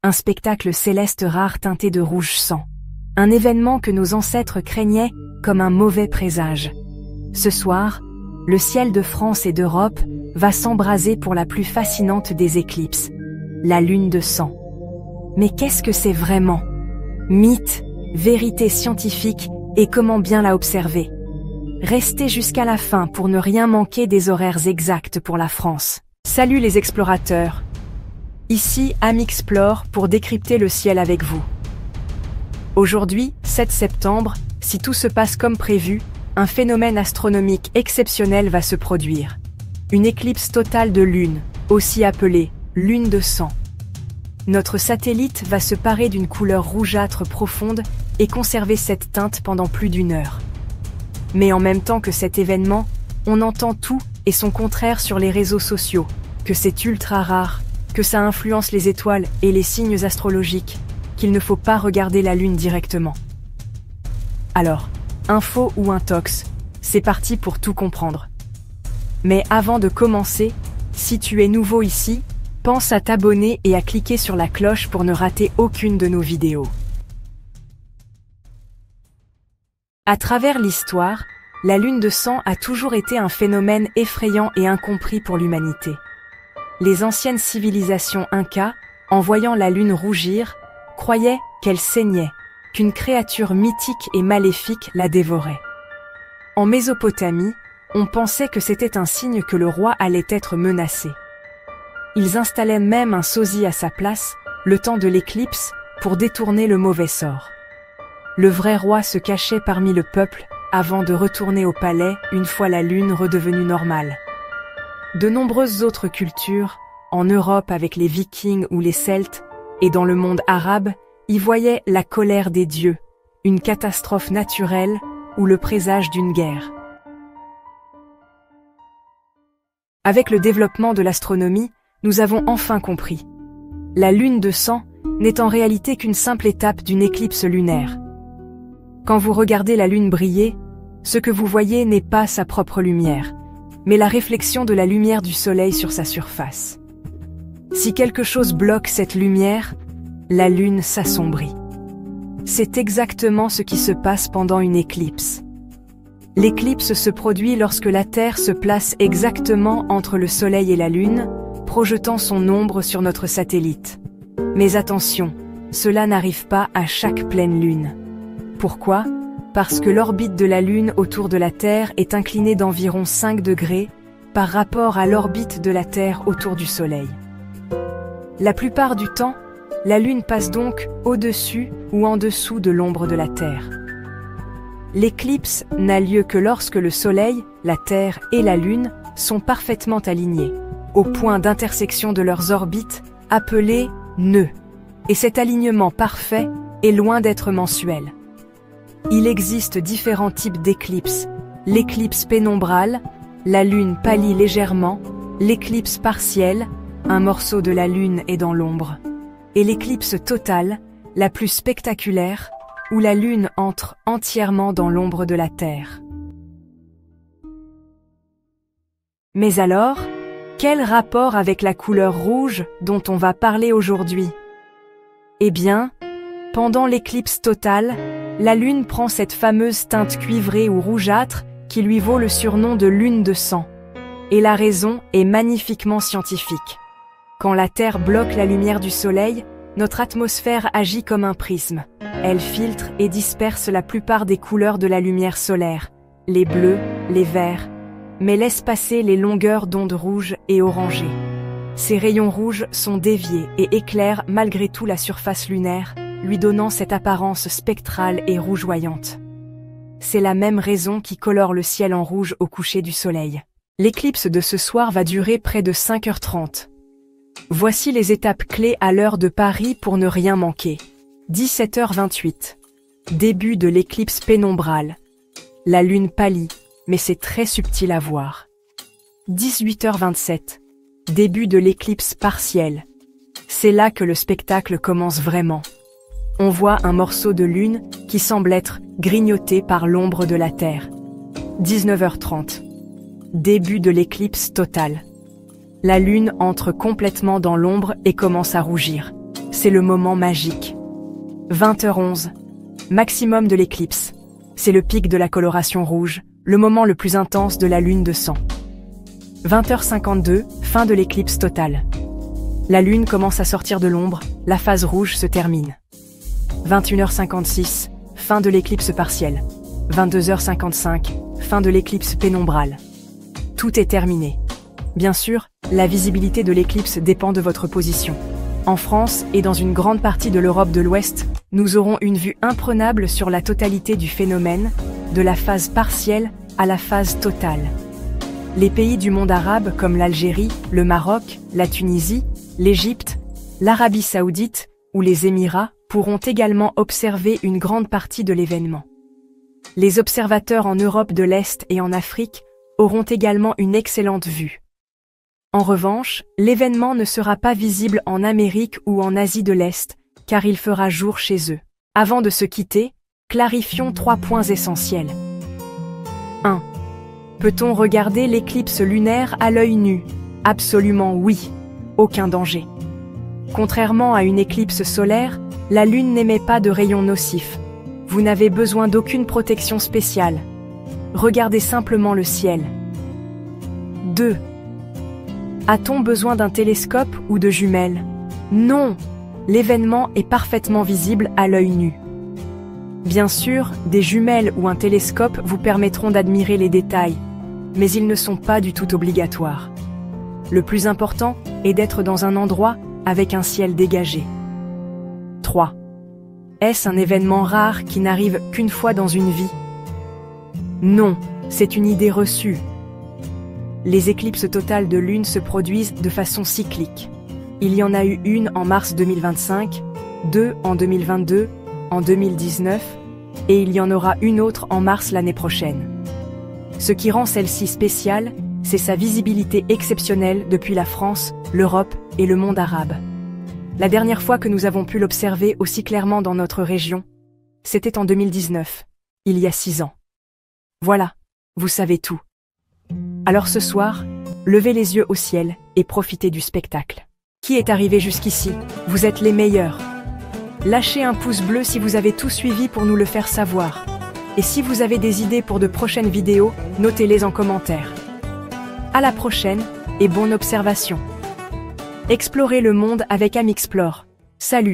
un spectacle céleste rare teinté de rouge sang. Un événement que nos ancêtres craignaient comme un mauvais présage. Ce soir, le ciel de France et d'Europe va s'embraser pour la plus fascinante des éclipses, la lune de sang. Mais qu'est-ce que c'est vraiment? Mythe, vérité scientifique et comment bien la observer? Restez jusqu'à la fin pour ne rien manquer des horaires exacts pour la France. Salut les explorateurs! Ici Amixplore pour décrypter le ciel avec vous. Aujourd'hui, 7 septembre, si tout se passe comme prévu, un phénomène astronomique exceptionnel va se produire. Une éclipse totale de lune, aussi appelée lune de sang. Notre satellite va se parer d'une couleur rougeâtre profonde et conserver cette teinte pendant plus d'1 heure. Mais en même temps que cet événement, on entend tout et son contraire sur les réseaux sociaux, que c'est ultra rare, que ça influence les étoiles et les signes astrologiques, qu'il ne faut pas regarder la lune directement. Alors, info ou intox, c'est parti pour tout comprendre. Mais avant de commencer, si tu es nouveau ici, pense à t'abonner et à cliquer sur la cloche pour ne rater aucune de nos vidéos. À travers l'histoire, la lune de sang a toujours été un phénomène effrayant et incompris pour l'humanité. Les anciennes civilisations Incas, en voyant la lune rougir, croyaient qu'elle saignait, qu'une créature mythique et maléfique la dévorait. En Mésopotamie, on pensait que c'était un signe que le roi allait être menacé. Ils installaient même un sosie à sa place, le temps de l'éclipse, pour détourner le mauvais sort. Le vrai roi se cachait parmi le peuple avant de retourner au palais une fois la lune redevenue normale. De nombreuses autres cultures, en Europe avec les Vikings ou les Celtes, et dans le monde arabe, y voyaient la colère des dieux, une catastrophe naturelle ou le présage d'une guerre. Avec le développement de l'astronomie, nous avons enfin compris. La lune de sang n'est en réalité qu'une simple étape d'une éclipse lunaire. Quand vous regardez la lune briller, ce que vous voyez n'est pas sa propre lumière, mais la réflexion de la lumière du soleil sur sa surface. Si quelque chose bloque cette lumière, la lune s'assombrit. C'est exactement ce qui se passe pendant une éclipse. L'éclipse se produit lorsque la Terre se place exactement entre le soleil et la lune, projetant son ombre sur notre satellite. Mais attention, cela n'arrive pas à chaque pleine lune. Pourquoi? Parce que l'orbite de la Lune autour de la Terre est inclinée d'environ 5 degrés par rapport à l'orbite de la Terre autour du Soleil. La plupart du temps, la Lune passe donc au-dessus ou en dessous de l'ombre de la Terre. L'éclipse n'a lieu que lorsque le Soleil, la Terre et la Lune sont parfaitement alignés, au point d'intersection de leurs orbites, appelés nœuds. Et cet alignement parfait est loin d'être mensuel. Il existe différents types d'éclipses. L'éclipse pénombrale, la Lune pâlit légèrement, l'éclipse partielle, un morceau de la Lune est dans l'ombre, et l'éclipse totale, la plus spectaculaire, où la Lune entre entièrement dans l'ombre de la Terre. Mais alors, quel rapport avec la couleur rouge dont on va parler aujourd'hui? Eh bien, pendant l'éclipse totale, la Lune prend cette fameuse teinte cuivrée ou rougeâtre qui lui vaut le surnom de lune de sang. Et la raison est magnifiquement scientifique. Quand la Terre bloque la lumière du Soleil, notre atmosphère agit comme un prisme. Elle filtre et disperse la plupart des couleurs de la lumière solaire, les bleus, les verts, mais laisse passer les longueurs d'onde rouges et orangées. Ces rayons rouges sont déviés et éclairent malgré tout la surface lunaire, lui donnant cette apparence spectrale et rougeoyante. C'est la même raison qui colore le ciel en rouge au coucher du soleil. L'éclipse de ce soir va durer près de 5h30. Voici les étapes clés à l'heure de Paris pour ne rien manquer. 17h28. Début de l'éclipse pénombrale. La lune pâlit, mais c'est très subtil à voir. 18h27. Début de l'éclipse partielle. C'est là que le spectacle commence vraiment. On voit un morceau de lune qui semble être grignoté par l'ombre de la Terre. 19h30. Début de l'éclipse totale. La lune entre complètement dans l'ombre et commence à rougir. c'est le moment magique. 20h11, maximum de l'éclipse. C'est le pic de la coloration rouge, le moment le plus intense de la lune de sang. 20h52, fin de l'éclipse totale. La lune commence à sortir de l'ombre, la phase rouge se termine. 21h56, fin de l'éclipse partielle. 22h55, fin de l'éclipse pénombrale. Tout est terminé. Bien sûr, la visibilité de l'éclipse dépend de votre position. En France et dans une grande partie de l'Europe de l'Ouest, nous aurons une vue imprenable sur la totalité du phénomène, de la phase partielle à la phase totale. Les pays du monde arabe comme l'Algérie, le Maroc, la Tunisie, l'Égypte, l'Arabie Saoudite ou les Émirats pourront également observer une grande partie de l'événement. Les observateurs en Europe de l'Est et en Afrique auront également une excellente vue. En revanche, l'événement ne sera pas visible en Amérique ou en Asie de l'Est, car il fera jour chez eux. Avant de se quitter, clarifions 3 points essentiels. 1. Peut-on regarder l'éclipse lunaire à l'œil nu? Absolument oui, aucun danger. Contrairement à une éclipse solaire, la Lune n'émet pas de rayons nocifs. Vous n'avez besoin d'aucune protection spéciale. Regardez simplement le ciel. 2. A-t-on besoin d'un télescope ou de jumelles? Non, l'événement est parfaitement visible à l'œil nu. Bien sûr, des jumelles ou un télescope vous permettront d'admirer les détails, mais ils ne sont pas du tout obligatoires. Le plus important est d'être dans un endroit avec un ciel dégagé. 3. Est-ce un événement rare qui n'arrive qu'une fois dans une vie? Non, c'est une idée reçue. Les éclipses totales de lune se produisent de façon cyclique. Il y en a eu une en mars 2025, 2 en 2022, en 2019, et il y en aura une autre en mars l'année prochaine. Ce qui rend celle-ci spéciale, c'est sa visibilité exceptionnelle depuis la France, l'Europe et le monde arabe. La dernière fois que nous avons pu l'observer aussi clairement dans notre région, c'était en 2019, il y a 6 ans. Voilà, vous savez tout. Alors ce soir, levez les yeux au ciel et profitez du spectacle. Qui est arrivé jusqu'ici? Vous êtes les meilleurs. Lâchez un pouce bleu si vous avez tout suivi pour nous le faire savoir. Et si vous avez des idées pour de prochaines vidéos, notez-les en commentaire. À la prochaine et bonne observation. Explorez le monde avec Amixplore. Salut!